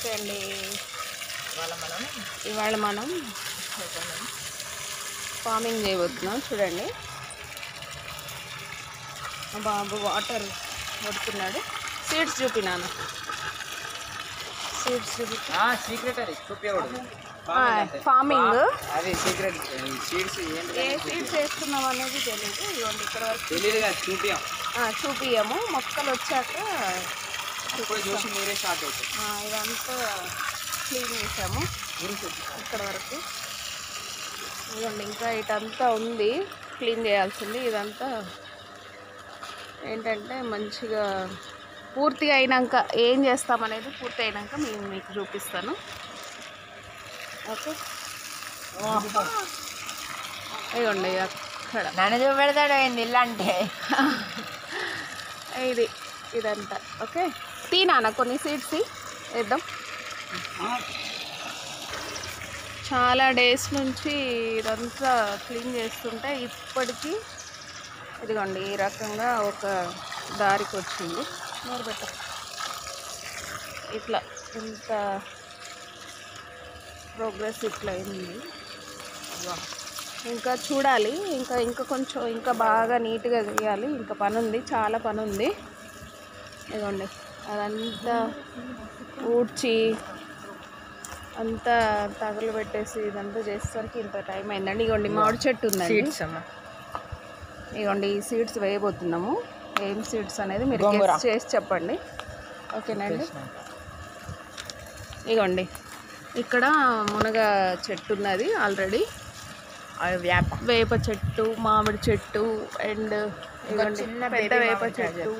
నమస్తే అండి. ఇవాళ మనం ఫార్మింగ్ చేయబోతున్నాం. చూడండి, మా బాబు వాటర్ కొడుతున్నాడు. సీడ్స్ చూపినాను. సీడ్స్ ఫార్మింగ్ అది సీక్రెట్. ఏ సీడ్స్ వేస్తున్నాం అనేది తెలియదు. ఇవ్వండి, ఇక్కడ వరకు చూపియము. మొక్కలు వచ్చాక చూసి మీరే స్టార్ట్ అవుతుంది. ఇదంతా క్లీన్ చేసాము ఇక్కడ వరకు. ఇదండి, ఇంకా ఇటంతా ఉంది క్లీన్ చేయాల్సింది. ఇదంతా ఏంటంటే మంచిగా పూర్తిగా అయినాక ఏం చేస్తామనేది పూర్తి అయినాక మీకు చూపిస్తాను. ఓకే, ఇదిగోండి అక్కడ నన్ను చూపెడతాడు ఇల్లు అంటే ఇదంతా. ఓకే, తీనానా కొన్ని సీడ్స్ వేద్దాం. చాలా డేస్ నుంచి ఇదంతా క్లీన్ చేస్తుంటే ఇప్పటికీ ఇదిగోండి ఈ రకంగా ఒక దారికి వచ్చింది. పెట్ట ఇట్లా ఇంత ప్రోగ్రెస్ ఇట్లా అయింది. ఇంకా చూడాలి, ఇంకా కొంచెం ఇంకా బాగా నీట్గా చేయాలి. ఇంకా పని ఉంది, చాలా పని ఉంది. ఇదిగోండి అదంతా ఊడ్చి అంతా తగలు పెట్టేసి ఇదంతా చేసేసరికి ఇంత టైం అయిందండి. ఇదిగోండి మామిడి చెట్టు ఉందండి. ఇదిగోండి ఈ సీడ్స్ వేయబోతున్నాము. ఏం సీడ్స్ అనేది మీరు గెస్ చేసి చెప్పండి. ఓకేనండి. ఇదిగోండి ఇక్కడ మునగ చెట్టు ఉన్నది ఆల్రెడీ, వేప చెట్టు, మామిడి చెట్టు, అండ్ ఇదిగోండి పెద్ద వేప చెట్టు,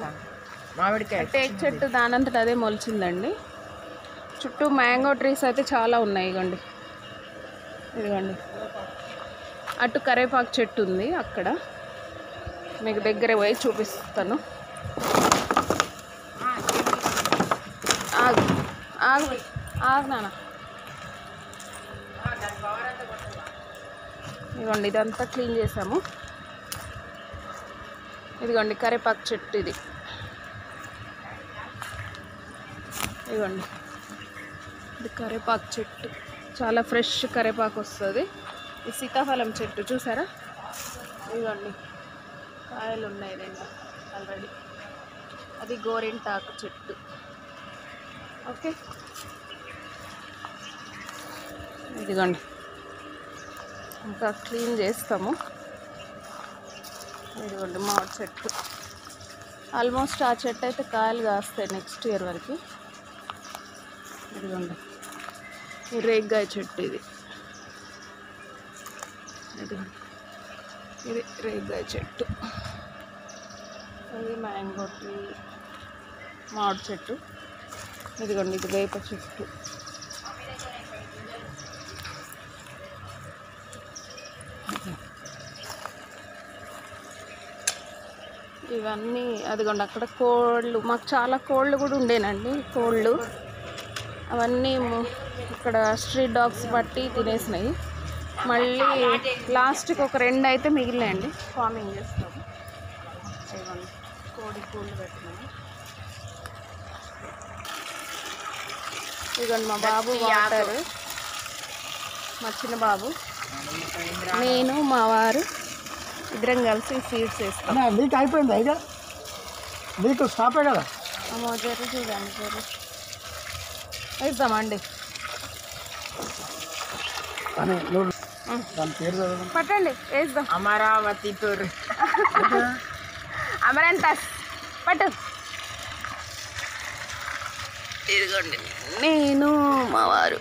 మామిడికాయ టేక్ చెట్టు దానంతట అదే మొలిచిందండి. చుట్టూ మ్యాంగో ట్రీస్ అయితే చాలా ఉన్నాయి. ఇదిగోండి అటు కరేపాకు చెట్టు ఉంది. అక్కడ మీకు దగ్గర పోయి చూపిస్తాను. ఆగు ఆగు ఆగు నాన్న. ఇదిగోండి ఇదంతా క్లీన్ చేసాము. ఇదిగోండి కరేపాకు చెట్టు ఇది. ఇదిగోండి ఇది కరేపాకు చెట్టు, చాలా ఫ్రెష్ కరేపాకు వస్తుంది. ఈ సీతాఫలం చెట్టు చూసారా, ఇదిగోండి కాయలు ఉన్నాయి రెండు ఆల్రెడీ. అది గోరింటాకు చెట్టు. ఓకే, ఇదిగోండి ఇంకా క్లీన్ చేస్తాము. ఇదిగోండి మామిడి చెట్టు. ఆల్మోస్ట్ ఆ చెట్టు అయితే కాయలు కాస్తాయి నెక్స్ట్ ఇయర్ వరకు. ఇదిగోండి ఈ రేగ్గాయ చెట్టు ఇది రేగ్గాయ చెట్టు. ఇది మ్యాంగో ట్రీ, మామిడి చెట్టు. ఇదిగోండి ఇది వేప చెట్టు. ఇవన్నీ అదిగోండి అక్కడ కోళ్ళు, మాకు చాలా కోళ్ళు కూడా ఉండేనండి. కోళ్ళు అవన్నీ ఇక్కడ స్ట్రీట్ డాగ్స్ బట్టి తినేసినాయి. మళ్ళీ లాస్ట్కి ఒక 2 అయితే మిగిలినాయండి. ఫార్మింగ్ చేస్తాము. ఇదిగోండి కోడి కూళ్ళు పెట్టినాము. ఇదిగోండి మా బాబు వాటర్, మా చిన్న బాబు, నేను, మా వారు ఇద్దరం కలిసి సీడ్స్ వేస్తాం. వీక్ అయిపోయింది అయితే వీక్ స్టాప్ కదా. జర్రు చూడండి, జర్రు వేద్దామండి. దాని పేరు పట్టండి, వేద్దాం. అమరావతి టూర్ అమరంతస్ పట్టు. ఇదిగోండి నేను, మా వారు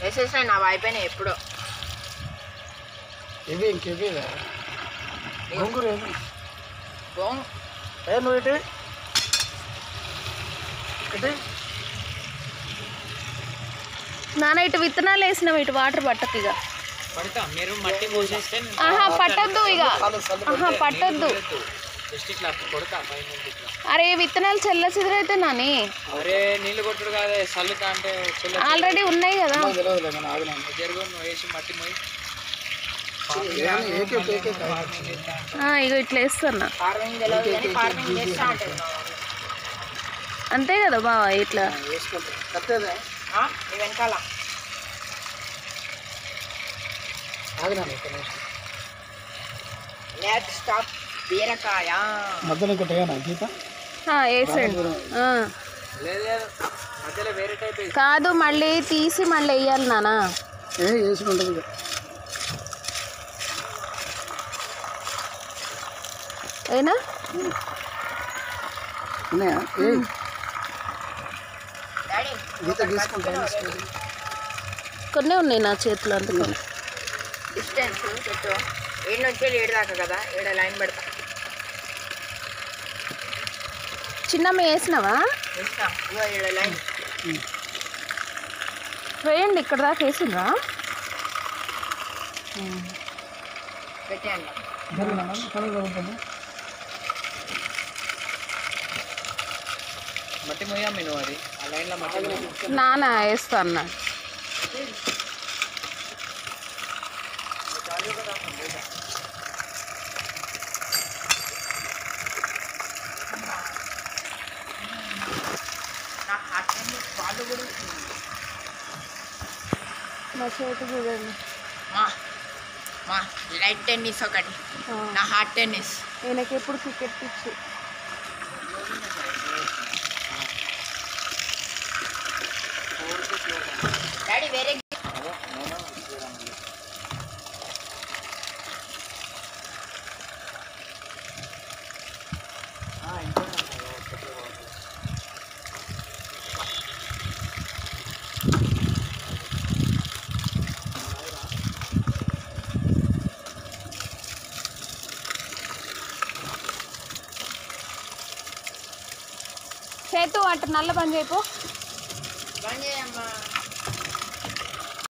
వేసేసాను. నా అయిపోయినాయి ఎప్పుడో. ఇవి ఇంకేవి గోంగూర నువ్వు ఇటు నాన్న ఇటు విత్తనాలు వేసినావు, ఇటు వాటర్ పట్టకు. ఇక మీరు మట్టి పోసేస్తే పట్టద్దు, ఇక పట్టద్దు. అరే విత్తనాలు చెల్ల చిదరైతే నాని. అరే నీళ్ళు కొట్టుడు కాదే, చల్లుతా అంటే ఆల్రెడీ ఉన్నాయి కదా. జరుగు వేసి మట్టి పోయి ఇక ఇట్లా వేస్తున్నా. అంతే కదా బావ ఇట్లా వేసుకుంటాం కట్టేదే వెనకాల ఆగినాను ఒక నిమిషం నెక్స్ట్ స్టాప్ బీరకాయ మధ్యలో ఇంకోటి ఏనా గీత వేసండి లేదు లేదు మధ్యలో వేరే టైప్ కాదు మళ్ళీ తీసి మళ్ళీ వేయాలి నానా వేసుకుంటుంది ఇక అయినా ఉన్నాయా డాడీ గీత గీసుకుంటాను కొన్ని ఉన్నాయి నా చేతిలో అందుకని డిస్టెన్స్ పెట్టు 7 నుంచి 7 దాకా కదా 7 లైన్ పెడతా చిన్నమ్మ వేసినావా ఇస్తా ఇగో 7 లైన్ వేయండి ఇక్కడ దాకా వేసిండ్రా పెట్టేయండి ఉంటుంది మట్టి మొయ్యా మీరు అది ఆ లైన్లో మట్టి మొయ్యి. నాన్న వేస్తా అన్న నాకు హార్ట్ వాళ్ళు కూడా మా చేతి చూడండి మా లైట్ టెన్నిస్ ఒకటి నా హార్ట్ టెన్నిస్ ఈయనకి ఎప్పుడు క్రికెట్ పిచ్చి డాడీ వేరే చేతు అటు నల్ల పని చేయపో బంద్ చేయమ్మా